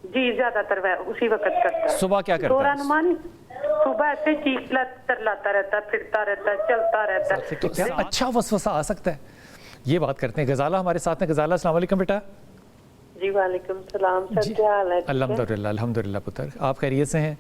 जी ज्यादातर वह उसी वक्त करता है। सुबह क्या करता है? दौरानुमान सुबह ऐसे चीख चिल्लाता रहता है, फिरता रहता है, चलता रहता है। तो क्या अच्छा वसवसा आ सकता है? ये बात करते हैं। गजाला हमारे साथ हैं। गजाला, अस्सलाम वालेकुम बेटा। जी वालेकुम सलाम सर, क्या हाल है? अल्हम्दुलिल्लाह अल्हम्दुलिल्लाह पुत्र, आप खैरियत से हैं?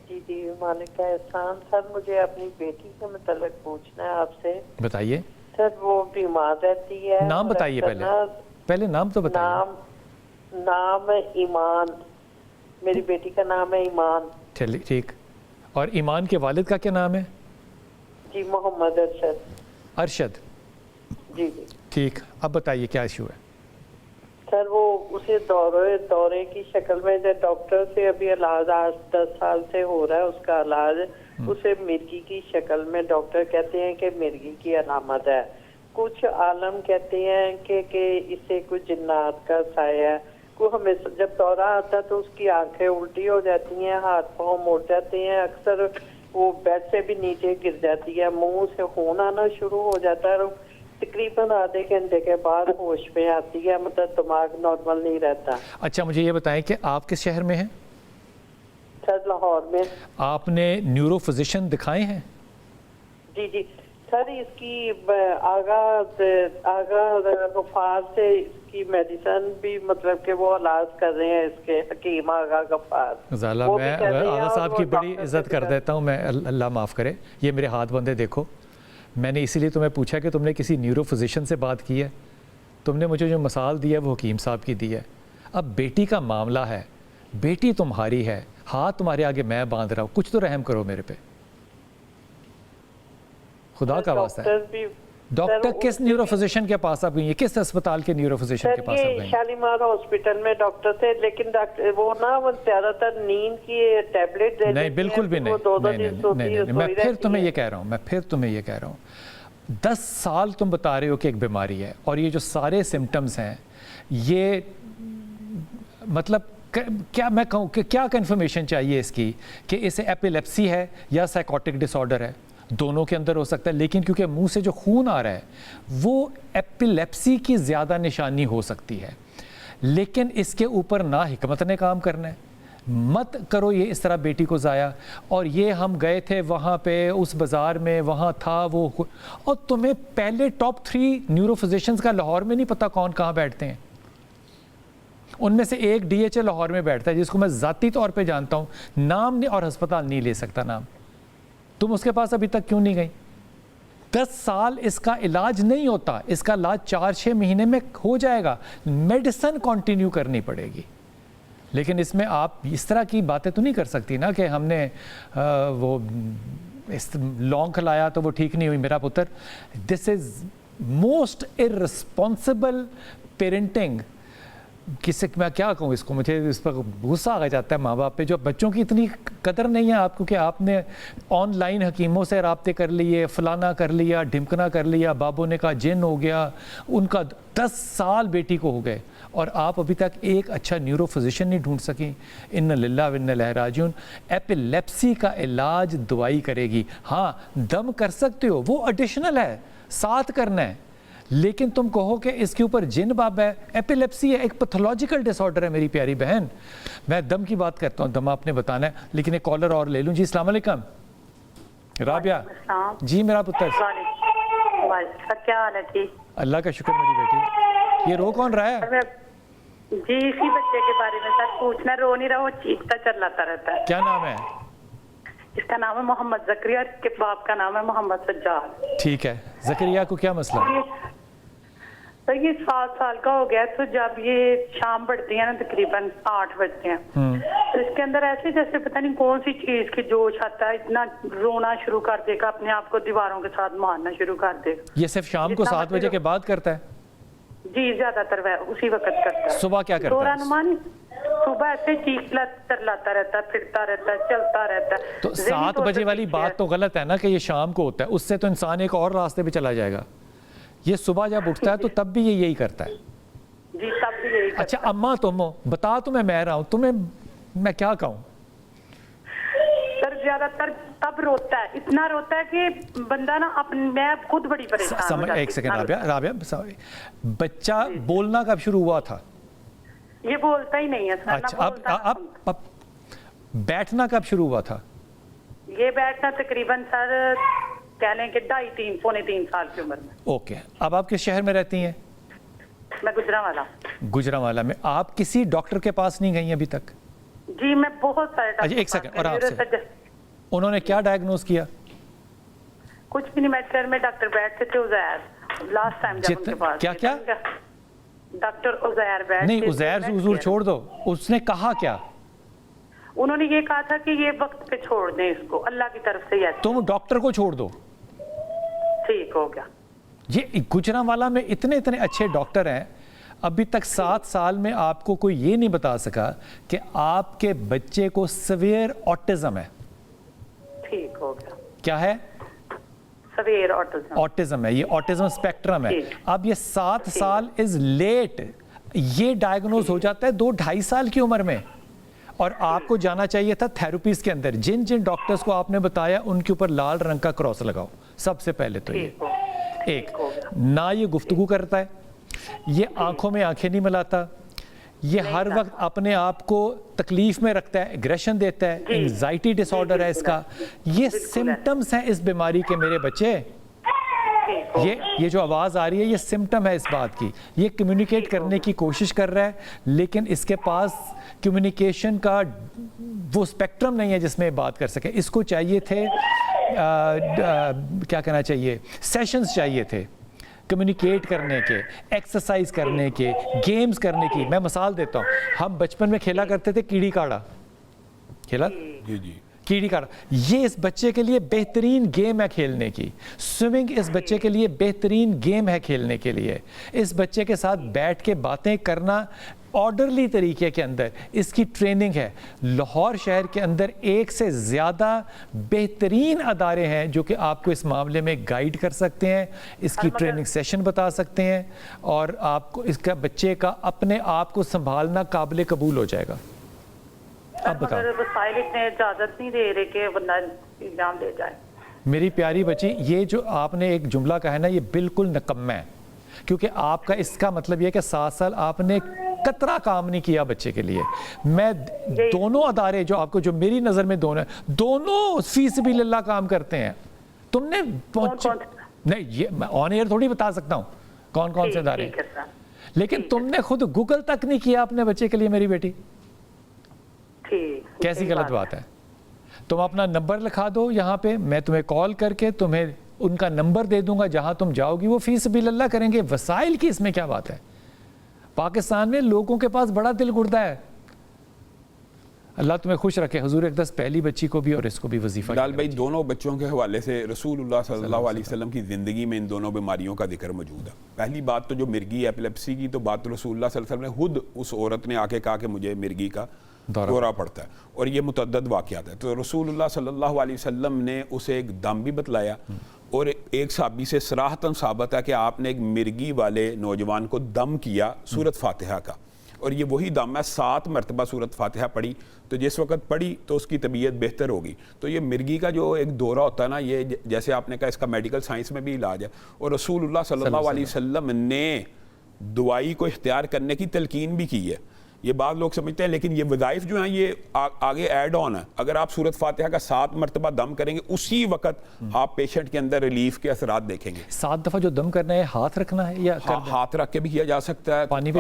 जी जी मालिक का एहसान। सर मुझे अपनी बेटी के मतलब पूछना है आपसे। बताइए। सर वो बीमार रहती है। नाम बताइए पहले नाम तो बताइए। नाम है ईमान, मेरी बेटी का नाम है ईमान। ठीक। और ईमान के वालिद का क्या नाम है? जी मोहम्मद अरशद। अरशद, जी जी ठीक। अब बताइए क्या इशू है? सर वो उसे दौरे की शक्ल में, जब डॉक्टर से अभी इलाज आज 10 साल से हो रहा है उसका इलाज, उसे मिर्गी की शक्ल में, डॉक्टर कहते हैं कि मिर्गी की अलामत है। कुछ आलम कहते हैं कि इसे कुछ जिन्नात का साया है। को हमें जब दौरा आता है तो उसकी आंखें उल्टी हो जाती हैं, हाथ पांव मुड़ जाते हैं, अक्सर वो बेड से भी नीचे गिर जाती है, मुंह से खून आना शुरू हो जाता है, तकरीबन आधे घंटे के बाद होश में आती है, मतलब दिमाग नॉर्मल नहीं रहता। अच्छा मुझे ये बताएं कि आप किस शहर में हैं? सर लाहौर में। आपने न्यूरो फिजिशियन दिखाए हैं? जी जी सर, इसकी आगा गफार से इसकी मेडिसिन भी मतलब कि वो इलाज कर रहे हैं, इसके हकीम आगा गफार। ज़ाला, मैं आगा साहब की बड़ी इज्जत कर देता हूँ मैं, अल्लाह माफ़ करे, ये मेरे हाथ बंदे देखो। मैंने इसीलिए तुम्हें पूछा कि तुमने किसी न्यूरो फिजिशियन से बात की है? तुमने मुझे जो मिसाल दी है वो हकीम साहब की दी है। अब बेटी का मामला है, बेटी तुम्हारी है, हाथ तुम्हारे आगे मैं बांध रहा हूँ, कुछ तो रहम करो मेरे पे, खुदा का वास्ता है। डॉक्टर किस न्यूरो फिजिशियन के पास आप गई हैं? किस अस्पताल के न्यूरो फिजिशियन के पास आप गई हैं? शालीमार हॉस्पिटल में डॉक्टर थे, लेकिन डॉक्टर वो ना वो ज्यादातर नींद की टैबलेट दे नहीं, बिल्कुल भी नहीं। मैं फिर तुम्हें ये कह रहा हूँ 10 साल तुम बता रहे हो कि एक बीमारी है, और ये जो सारे सिम्टम्स हैं ये मतलब क्या मैं कहूँ कि क्या कन्फर्मेशन चाहिए इसकी कि इसे एपिलेप्सी है या साइकोटिक डिसऑर्डर है? दोनों के अंदर हो सकता है, लेकिन क्योंकि मुंह से जो खून आ रहा है वो एपिलेप्सी की ज़्यादा निशानी हो सकती है। लेकिन इसके ऊपर ना हिकमत ने काम करना है, मत करो ये इस तरह बेटी को ज़ाया। और ये हम गए थे वहाँ पे उस बाज़ार में, वहाँ था वो, और तुम्हें पहले टॉप 3 न्यूरो फिजिशियंस का लाहौर में नहीं पता कौन कहाँ बैठते हैं? उनमें से एक DHA लाहौर में बैठता है जिसको मैं ज़ाती तौर पे जानता हूँ, नाम नहीं और अस्पताल नहीं ले सकता नाम। तुम उसके पास अभी तक क्यों नहीं गई? 10 साल इसका इलाज नहीं होता, इसका इलाज 4-6 महीने में हो जाएगा, मेडिसिन कंटिन्यू करनी पड़ेगी। लेकिन इसमें आप इस तरह की बातें तो नहीं कर सकती ना कि हमने वो इस लौंग खिलाया तो वो ठीक नहीं हुई। मेरा पुत्र, this is most irresponsible parenting. किससे मैं क्या कहूँ इसको, मुझे इस पर गुस्सा आ जाता है माँ बाप पे, जो बच्चों की इतनी कदर नहीं है आपको कि आपने ऑनलाइन हकीमों से राब्ते कर लिए, फलाना कर लिया, ढिमकना कर लिया, बाबू ने कहा जिन हो गया, उनका 10 साल बेटी को हो गए और आप अभी तक एक अच्छा न्यूरो फिजिशियन नहीं ढूंढ सकी। इन्ना लिल्लाह व इन्ना इलैहि राजिऊन। एपिलेप्सी का इलाज दवाई करेगी, हाँ दम कर सकते हो, वो एडिशनल है, साथ करना है। लेकिन तुम कहो कि इसके ऊपर जिन बाब है, एपिलेप्सी है, एक पैथोलॉजिकल डिसऑर्डर है मेरी प्यारी बहन। मैं दम की बात करता हूँ, दम आपने बताना है, लेकिन एक कॉलर और ले लूँ। जी अस्सलाम वालेकुम। राबिया जी, मेरा पुत्र। क्या हाल है? जी अल्लाह का शुक्र मेरी बेटी। ये रो कौन रहा है? जी इसी बच्चे के बारे में सर पूछना, रो नहीं रहा, वो चीखता चिल्लाता रहता है। क्या नाम है? इसका नाम है मोहम्मद ज़करिया, इसके बाप का नाम है मोहम्मद सज्जाद। ठीक है, ज़करिया को क्या मसला है? तो ये 7 साल का हो गया, तो जब ये शाम पड़ती है ना तकरीबन 8 बजते हैं, तो इसके अंदर ऐसे जैसे पता नहीं कौन सी चीज की जोश आता है, इतना रोना शुरू कर देगा, अपने आप को दीवारों के साथ मारना शुरू कर देगा। ये सिर्फ शाम को 7 बजे के बाद करता है? जी ज्यादातर वह उसी वक्त करता है। सुबह क्या करता है? दौरानुमान सुबह ऐसे चीख चिल्लाता रहता है, फिरता रहता है, चलता रहता है। तो 7 बजे वाली बात तो गलत है ना कि ये शाम को होता है, उससे तो इंसान एक और रास्ते पे चला जाएगा। ये सुबह जब उठता है तो तब भी ये यही करता है। जी तब भी यही करता है। अच्छा अम्मा तुम हो, बता तुम्हें मैं रहा हूँ, तुम्हें मैं क्या कहूँ? सर ज्यादातर तब रोता है, इतना रोता है कि बंदा ना मैं खुद बड़ी परेशान। एक सेकंड राबिया, बच्चा बोलना कब शुरू हुआ था? ये बोलता ही नहीं है सर। अच्छा, अब बैठना कब शुरू हुआ था? ये बैठना तकरीबन सर कह लें कि 2.5 पौने 3 साल की उम्र में। ओके, अब आप किस शहर में रहती हैं? मैं गुजरांवाला। गुजरांवाला में। आप किसी डॉक्टर के पास नहीं गई अभी तक? जी मैं बहुत सारे अच्छा, एक सेकंड, और आपसे उन्होंने क्या डायग्नोज किया? कुछ भी नहीं, मेडिकल में डॉक्टर बैठते थे उजैर लास्ट टाइम जब उनके पास। क्या डॉक्टर उजैर बैठ नहीं, उजैर से हुजूर छोड़ दो, उसने कहा क्या? उन्होंने ये कहा था कि ये वक्त पे छोड़ दें इसको, अल्लाह की तरफ से। तुम डॉक्टर को छोड़ दो, ठीक हो गया। ये गुजरांवाला में इतने इतने अच्छे डॉक्टर हैं, अभी तक 7 साल में आपको कोई ये नहीं बता सका कि आपके बच्चे को सीवियर ऑटिज्म है। ठीक हो गया। क्या है? Severe autism. ऑटिज्म है, ये ऑटिज्म स्पेक्ट्रम है। अब ये 7 साल इज लेट, ये डायग्नोज हो जाता है 2-2.5 साल की उम्र में, और आपको जाना चाहिए था थेरेपीज के अंदर। जिन जिन डॉक्टर्स को आपने बताया उनके ऊपर लाल रंग का क्रॉस लगाओ सबसे पहले तो। ये एक ना ये गुफ्तगू करता है, ये आंखों में आंखें नहीं मिलाता, ये हर वक्त अपने आप को तकलीफ में रखता है, एग्रेशन देता है, एंजाइटी डिसऑर्डर है इसका। ये सिम्टम्स हैं इस बीमारी के मेरे बच्चे। ये जो आवाज़ आ रही है ये सिम्टम है इस बात की। ये कम्युनिकेट करने की कोशिश कर रहा है, लेकिन इसके पास कम्युनिकेशन का वो स्पेक्ट्रम नहीं है जिसमें बात कर सके। इसको चाहिए थे क्या कहना चाहिए, सेशंस चाहिए थे कम्युनिकेट करने के, एक्सरसाइज करने के, गेम्स करने की। मैं मिसाल देता हूँ, हम बचपन में खेला करते थे कीड़ी काड़ा, खेला? जी कीड़ी काड़ा। ये इस बच्चे के लिए बेहतरीन गेम है खेलने की। स्विमिंग इस बच्चे के लिए बेहतरीन गेम है खेलने के लिए। इस बच्चे के साथ बैठ के बातें करना ऑर्डरली तरीके के अंदर इसकी ट्रेनिंग है। लाहौर शहर के अंदर 1 से ज़्यादा बेहतरीन अदारे हैं जो कि आपको इस मामले में गाइड कर सकते हैं, इसकी ट्रेनिंग सेशन बता सकते हैं, और आपको इसका बच्चे का अपने आप को संभालना काबिल कबूल हो जाएगा। अब बताओ, वसाइल इतने इजाजत नहीं दे रहे कि बंदा एग्जाम दे जाए। मेरी प्यारी बच्ची, ये जो आपने एक जुमला कहा है ना, ये बिल्कुल निकम्मा है, क्योंकि आपका इसका मतलब ये कि 7 साल आपने कतरा काम नहीं किया बच्चे के लिए। मैं दोनों अदारे जो आपको, जो मेरी नज़र में दोनों फीसबिलिल्लाह काम करते हैं। तुमने नहीं, ये ऑन एयर थोड़ी बता सकता हूँ कौन कौन से अदारे, लेकिन तुमने खुद गूगल तक नहीं किया अपने बच्चे के लिए। मेरी बेटी, कैसी गलत बात है? तुम अपना नंबर लिखा दो यहाँ पे, मैं तुम्हें कॉल करके तुम्हें उनका नंबर दे दूंगा, जहां तुम जाओगी वो फी सबिलिल्लाह करेंगे। वसाइल की इसमें क्या बात है? पाकिस्तान में लोगों के पास बड़ा दिल गुर्दा है। अल्लाह तुम्हें खुश रखे। हुजूर अक़दस पहली बच्ची को भी और इसको भी वजीफा। बिलाल भाई, दोनों बच्चों के हवाले से रसूलुल्लाह सल्लल्लाहु अलैहि वसल्लम की ज़िंदगी में इन दोनों बीमारियों का जिक्र मौजूद है। पहली बात तो जो मिर्गी एपिलेप्सी की, तो बात तो रसूलुल्लाह सल्लल्लाहु अलैहि वसल्लम ने खुद उस औरत ने आके कहा कि मुझे मिर्गी का दौरा पड़ता है, और ये मुतअद्दिद वाक़यात है। तो रसूलुल्लाह सल्लल्लाहु अलैहि वसल्लम ने उसे एक दम भी बतलाया, और एक साहबी से सराहतन साबित है कि आपने एक मिर्गी वाले नौजवान को दम किया सूरत फातिहा का, और ये वही दम है। 7 मरतबा सूरत फातिहा पढ़ी, तो जिस वक्त पढ़ी तो उसकी तबीयत बेहतर होगी। तो ये मिर्गी का जो एक दौरा होता है ना, ये जैसे आपने कहा इसका मेडिकल साइंस में भी इलाज है, और रसूलुल्लाह सल्लल्लाहु अलैहि वसल्लम ने दवाई को इख्तियार करने की तलकीन भी की है। ये बात लोग समझते हैं, लेकिन ये वज़ाइफ जो हैं ये आगे ऐड ऑन है। अगर आप सूरत फातिहा का 7 मरतबा दम करेंगे, उसी वक्त आप पेशेंट के अंदर रिलीफ के असरात देखेंगे। 7 दफ़ा जो दम करना है, हाथ रखना है या हाथ रख के भी किया जा सकता है, पानी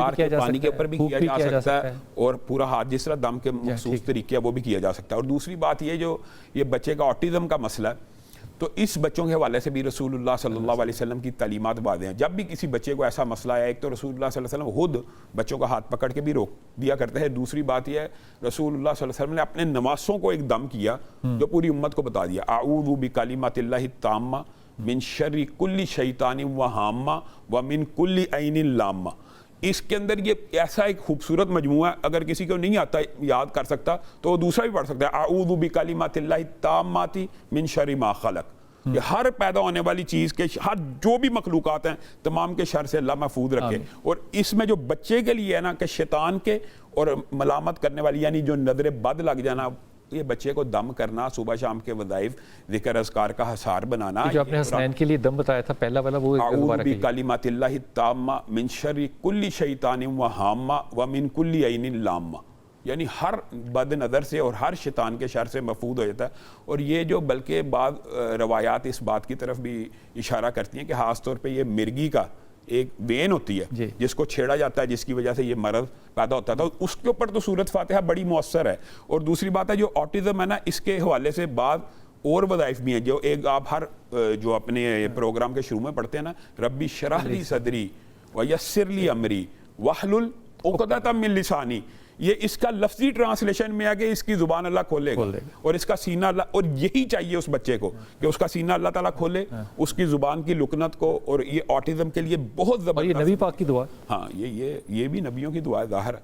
के ऊपर भी किया जा सकता है, और पूरा हाथ जिस तरह दम के मखसूस तरीके है वो भी किया जा सकता है। और दूसरी बात ये, जो ये बच्चे का ऑटिज्म का मसला है, तो इस बच्चों के हवाले से भी रसूलुल्लाह सल्लल्लाहु अलैहि वसल्लम की तालीमात वाज़ेह हैं। जब भी किसी बच्चे को ऐसा मसला आया, एक तो रसूलुल्लाह सल्लल्लाहु अलैहि वसल्लम खुद बच्चों का हाथ पकड़ के भी रोक दिया करते हैं। दूसरी बात यह है, रसूलुल्लाह सल्लल्लाहु अलैहि वसल्लम ने अपने नवासों को एक दम किया जो पूरी उम्मत को बता दिया, आऊज़ु बिकलिमातिल्लाहि ताम्मा मिन शर्रि कुल्ली शैतानिन व हाम्मा व मिन कुल्ली ऐनिन लाम्मा। इसके अंदर ये ऐसा एक खूबसूरत मजमूआ है, अगर किसी को नहीं आता याद कर सकता तो वो दूसरा भी पढ़ सकता है, आऊज़ु बिकलिमातिल्लाहि ताम्माति मिन शर्रि मा खलक। कि हर पैदा होने वाली चीज़ के, हर जो भी मखलूक़ात हैं, तमाम के शर से अल्लाह महफूज रखे। और इसमें जो बच्चे के लिए है ना, कि शैतान के और मलामत करने वाली, यानी जो नज़र बद लग जाना, ये बच्चे को दम करना, सुबह शाम के वज़ाइफ, ज़िक्र अज़कार का हसार बनाना। जो आपने हसनैन के लिए दम बताया था पहला वाला, वो अऊज़ु बिकलिमातिल्लाहि ताम्मा मिन शर्रि कुल्ली शैतानिन व हाम्मा व मिन कुल्ली ऐनिन लाम्मा, यानी हर बद नज़र से और हर शैतान के शर से महफूज हो जाता है। और ये जो बल्कि बाद रवायात इस बात की तरफ भी इशारा करती हैं कि ख़ास तौर पे ये मिर्गी का एक वेन होती है जिसको छेड़ा जाता है, जिसकी वजह से ये मरज़ पैदा होता है, तो उसके ऊपर तो सूरत फातिहा बड़ी मौसर है। और दूसरी बात है जो ऑटिज़म है ना, इसके हवाले से बाद और वज़ाइफ भी हैं जो एक आप हर जो अपने प्रोग्राम के शुरू में पढ़ते हैं ना, रब्बी शरह ली सदरी व यस्सिर ली अमरी वहलुल उक़दतम मिन लिसानी, ये इसका लफ्जी ट्रांसलेशन में है कि इसकी जुबान अल्लाह खोलेगा और इसका सीना अल्लाह, और यही चाहिए उस बच्चे को कि उसका सीना अल्लाह ताला खोले, उसकी जुबान की लुकनत को। और ये ऑटिज्म के लिए बहुत ज़बरदस्त, और ये नबी पाक की दुआ। हाँ, ये भी नबियों की दुआ है ज़ाहिर है।